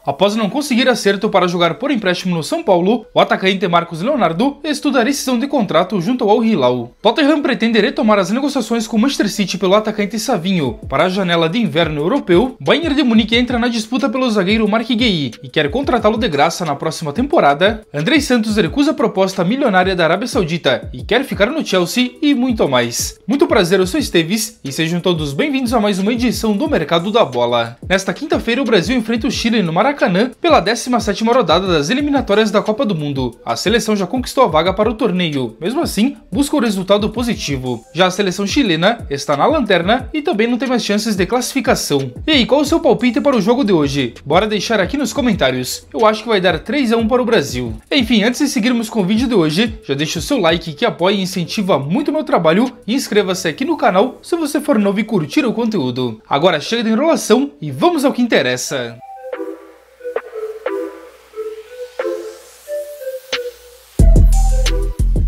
Após não conseguir acerto para jogar por empréstimo no São Paulo, o atacante Marcos Leonardo estuda a rescisão de contrato junto ao Al Hilal. Tottenham pretende retomar as negociações com o Manchester City pelo atacante Savinho para a janela de inverno europeu. Bayern de Munique entra na disputa pelo zagueiro Marc Guehi e quer contratá-lo de graça na próxima temporada. Andrei Santos recusa a proposta milionária da Arábia Saudita e quer ficar no Chelsea e muito mais. Muito prazer, eu sou Esteves e sejam todos bem-vindos a mais uma edição do Mercado da Bola. Nesta quinta-feira, o Brasil enfrenta o Chile no Maracanã pela 17ª rodada das eliminatórias da Copa do Mundo. A seleção já conquistou a vaga para o torneio, mesmo assim, busca o resultado positivo. Já a seleção chilena está na lanterna e também não tem mais chances de classificação. E aí, qual o seu palpite para o jogo de hoje? Bora deixar aqui nos comentários. Eu acho que vai dar 3-1 para o Brasil. Enfim, antes de seguirmos com o vídeo de hoje, já deixa o seu like que apoia e incentiva muito o meu trabalho e inscreva-se aqui no canal se você for novo e curtir o conteúdo. Agora chega de enrolação e vamos ao que interessa.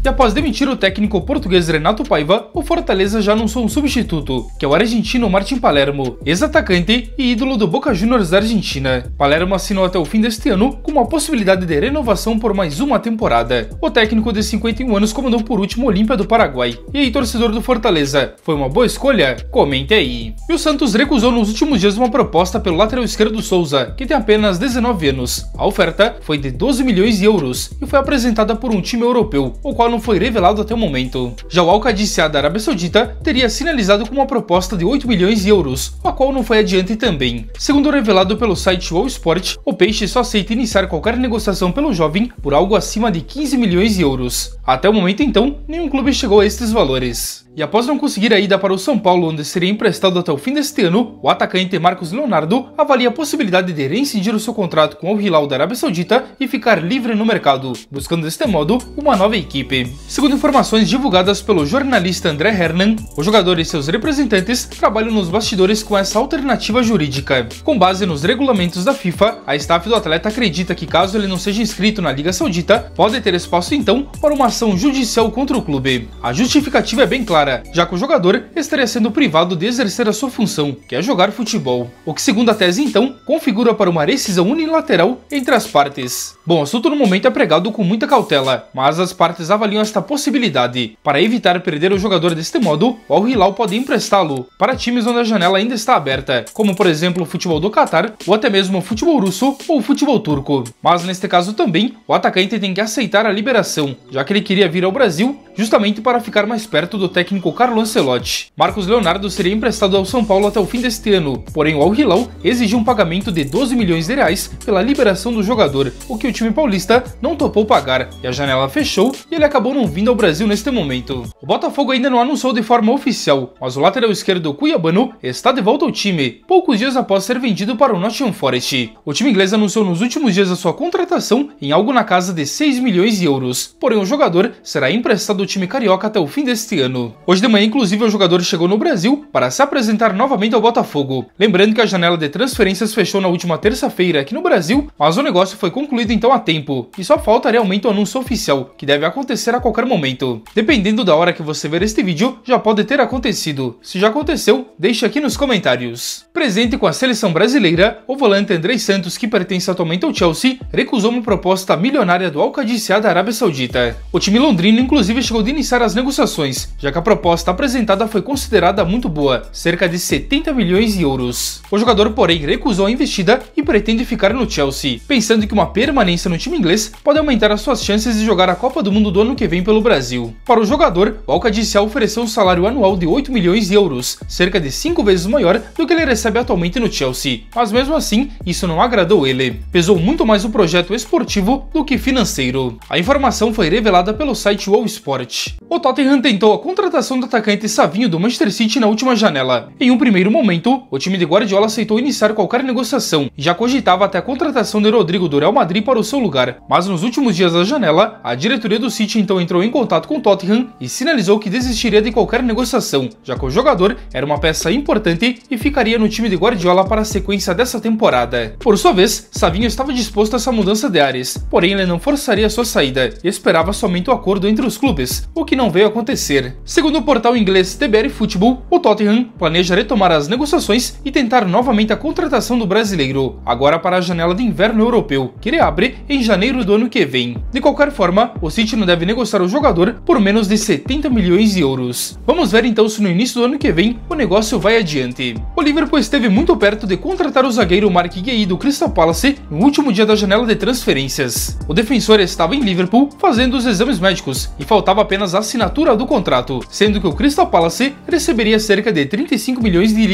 E após demitir o técnico português Renato Paiva, o Fortaleza já anunciou um substituto, que é o argentino Martín Palermo, ex-atacante e ídolo do Boca Juniors da Argentina. Palermo assinou até o fim deste ano com uma possibilidade de renovação por mais uma temporada. O técnico de 51 anos comandou por último o Olímpia do Paraguai. E aí, torcedor do Fortaleza, foi uma boa escolha? Comente aí. E o Santos recusou nos últimos dias uma proposta pelo lateral esquerdo Souza, que tem apenas 19 anos. A oferta foi de 12 milhões de euros e foi apresentada por um time europeu, o qual não foi revelado até o momento. Já o Al-Qadisiyah da Arábia Saudita teria sinalizado com uma proposta de 8 milhões de euros, a qual não foi adiante também. Segundo revelado pelo site All Sport, o Peixe só aceita iniciar qualquer negociação pelo jovem por algo acima de 15 milhões de euros. Até o momento então, nenhum clube chegou a estes valores. E após não conseguir a ida para o São Paulo, onde seria emprestado até o fim deste ano, o atacante Marcos Leonardo avalia a possibilidade de reincidir o seu contrato com o Al Hilal da Arábia Saudita e ficar livre no mercado, buscando deste modo uma nova equipe. Segundo informações divulgadas pelo jornalista André Hernan, o jogador e seus representantes trabalham nos bastidores com essa alternativa jurídica. Com base nos regulamentos da FIFA, a staff do atleta acredita que caso ele não seja inscrito na Liga Saudita, pode ter espaço então para uma ação judicial contra o clube. A justificativa é bem clara, já que o jogador estaria sendo privado de exercer a sua função, que é jogar futebol, o que, segundo a tese então, configura para uma rescisão unilateral entre as partes. Bom, o assunto no momento é pregado com muita cautela, mas as partes avaliam esta possibilidade. Para evitar perder o jogador deste modo, o Al Hilal pode emprestá-lo para times onde a janela ainda está aberta, como por exemplo o futebol do Catar, ou até mesmo o futebol russo ou o futebol turco. Mas neste caso também, o atacante tem que aceitar a liberação, já que ele queria vir ao Brasil justamente para ficar mais perto do técnico Carlo Ancelotti. Marcos Leonardo seria emprestado ao São Paulo até o fim deste ano, porém o Al Hilal exigiu um pagamento de 12 milhões de reais pela liberação do jogador, o que o time paulista não topou pagar, e a janela fechou e ele acabou não vindo ao Brasil neste momento. O Botafogo ainda não anunciou de forma oficial, mas o lateral esquerdo cuiabano está de volta ao time, poucos dias após ser vendido para o Nottingham Forest. O time inglês anunciou nos últimos dias a sua contratação em algo na casa de 6 milhões de euros, porém o jogador será emprestado ao time carioca até o fim deste ano. Hoje de manhã, inclusive, o jogador chegou no Brasil para se apresentar novamente ao Botafogo. Lembrando que a janela de transferências fechou na última terça-feira aqui no Brasil, mas o negócio foi concluído então a tempo, e só falta realmente o anúncio oficial, que deve acontecer a qualquer momento. Dependendo da hora que você ver este vídeo, já pode ter acontecido. Se já aconteceu, deixe aqui nos comentários. Presente com a seleção brasileira, o volante Andrei Santos, que pertence atualmente ao Chelsea, recusou uma proposta milionária do Al-Qadisiyah da Arábia Saudita. O time londrino inclusive chegou de iniciar as negociações, já que a proposta apresentada foi considerada muito boa, cerca de 70 milhões de euros. O jogador, porém, recusou a investida e pretende ficar no Chelsea, pensando que uma permanência no time inglês pode aumentar as suas chances de jogar a Copa do Mundo do ano que vem pelo Brasil. Para o jogador, o Al-Qadisiyah ofereceu um salário anual de 8 milhões de euros, cerca de 5 vezes maior do que ele recebe atualmente no Chelsea, mas mesmo assim, isso não agradou ele. Pesou muito mais o projeto esportivo do que financeiro. A informação foi revelada pelo site All Sport. O Tottenham tentou a contratação do atacante Savinho do Manchester City na última janela. Em um primeiro momento, o time de Guardiola aceitou iniciar qualquer negociação e já cogitava até a contratação de Rodrigo do Real Madrid para o seu lugar. Mas nos últimos dias da janela, a diretoria do City então entrou em contato com o Tottenham e sinalizou que desistiria de qualquer negociação, já que o jogador era uma peça importante e ficaria no time de Guardiola para a sequência dessa temporada. Por sua vez, Savinho estava disposto a essa mudança de ares, porém ele não forçaria sua saída e esperava somente o acordo entre os clubes. inglês, o que não veio a acontecer. Segundo o portal inglês TBR Football, o Tottenham planeja retomar as negociações e tentar novamente a contratação do brasileiro, agora para a janela de inverno europeu, que ele abre em janeiro do ano que vem. De qualquer forma, o City não deve negociar o jogador por menos de 70 milhões de euros. Vamos ver então se no início do ano que vem o negócio vai adiante. O Liverpool esteve muito perto de contratar o zagueiro Mark Guehi do Crystal Palace no último dia da janela de transferências. O defensor estava em Liverpool fazendo os exames médicos e faltava apenas a assinatura do contrato, sendo que o Crystal Palace receberia cerca de 35 milhões de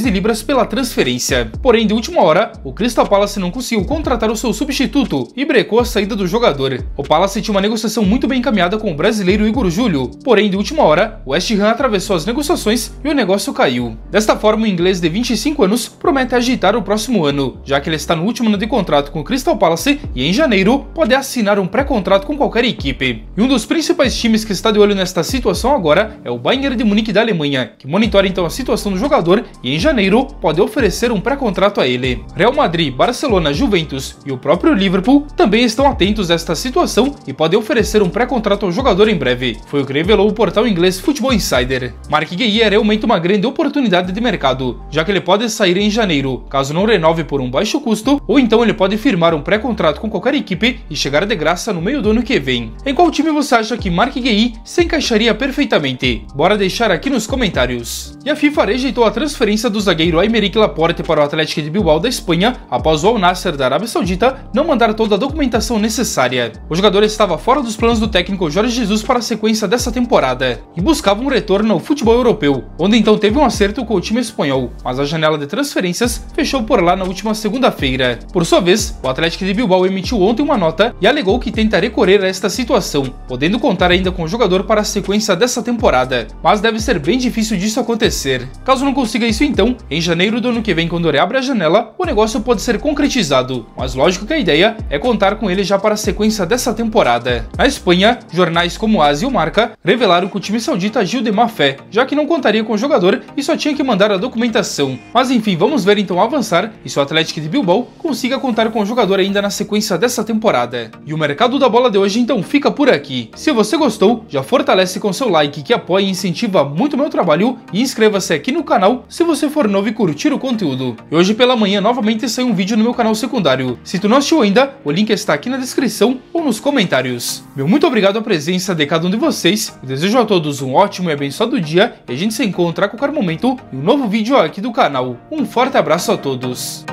libras, pela transferência. Porém, de última hora, o Crystal Palace não conseguiu contratar o seu substituto e brecou a saída do jogador. O Palace tinha uma negociação muito bem encaminhada com o brasileiro Igor Júlio, porém, de última hora, o West Ham atravessou as negociações e o negócio caiu. Desta forma, o inglês de 25 anos promete agitar o próximo ano, já que ele está no último ano de contrato com o Crystal Palace e em janeiro pode assinar um pré-contrato com qualquer equipe. E um dos principais times que está de olho nesta situação agora é o Bayern de Munique da Alemanha, que monitora então a situação do jogador e em janeiro pode oferecer um pré-contrato a ele. Real Madrid, Barcelona, Juventus e o próprio Liverpool também estão atentos a esta situação e podem oferecer um pré-contrato ao jogador em breve, foi o que revelou o portal inglês Football Insider. Mark Guehi é realmente uma grande oportunidade de mercado, já que ele pode sair em janeiro, caso não renove por um baixo custo, ou então ele pode firmar um pré-contrato com qualquer equipe e chegar de graça no meio do ano que vem. Em qual time você acha que Mark Guehi se encaixaria perfeitamente? Bora deixar aqui nos comentários. E a FIFA rejeitou a transferência do zagueiro Aymeric Laporte para o Athletic de Bilbao da Espanha após o Al Nassr da Arábia Saudita não mandar toda a documentação necessária. O jogador estava fora dos planos do técnico Jorge Jesus para a sequência dessa temporada e buscava um retorno ao futebol europeu, onde então teve um acerto com o time espanhol, mas a janela de transferências fechou por lá na última segunda-feira. Por sua vez, o Athletic de Bilbao emitiu ontem uma nota e alegou que tenta recorrer a esta situação, podendo contar ainda com o jogador para a sequência dessa temporada, mas deve ser bem difícil disso acontecer. Caso não consiga isso então, em janeiro do ano que vem, quando reabre a janela, o negócio pode ser concretizado, mas lógico que a ideia é contar com ele já para a sequência dessa temporada. Na Espanha, jornais como AS e o Marca revelaram que o time saudita agiu de má fé, já que não contaria com o jogador e só tinha que mandar a documentação. Mas enfim, vamos ver então avançar e se o Athletic de Bilbao consiga contar com o jogador ainda na sequência dessa temporada. E o mercado da bola de hoje então fica por aqui. Se você gostou, já fortalece com seu like que apoia e incentiva muito o meu trabalho e inscreva-se aqui no canal se você for novo e curtir o conteúdo. E hoje pela manhã novamente saiu um vídeo no meu canal secundário. Se tu não assistiu ainda, o link está aqui na descrição ou nos comentários. Meu muito obrigado à presença de cada um de vocês, eu desejo a todos um ótimo e abençoado dia e a gente se encontra a qualquer momento em um novo vídeo aqui do canal. Um forte abraço a todos.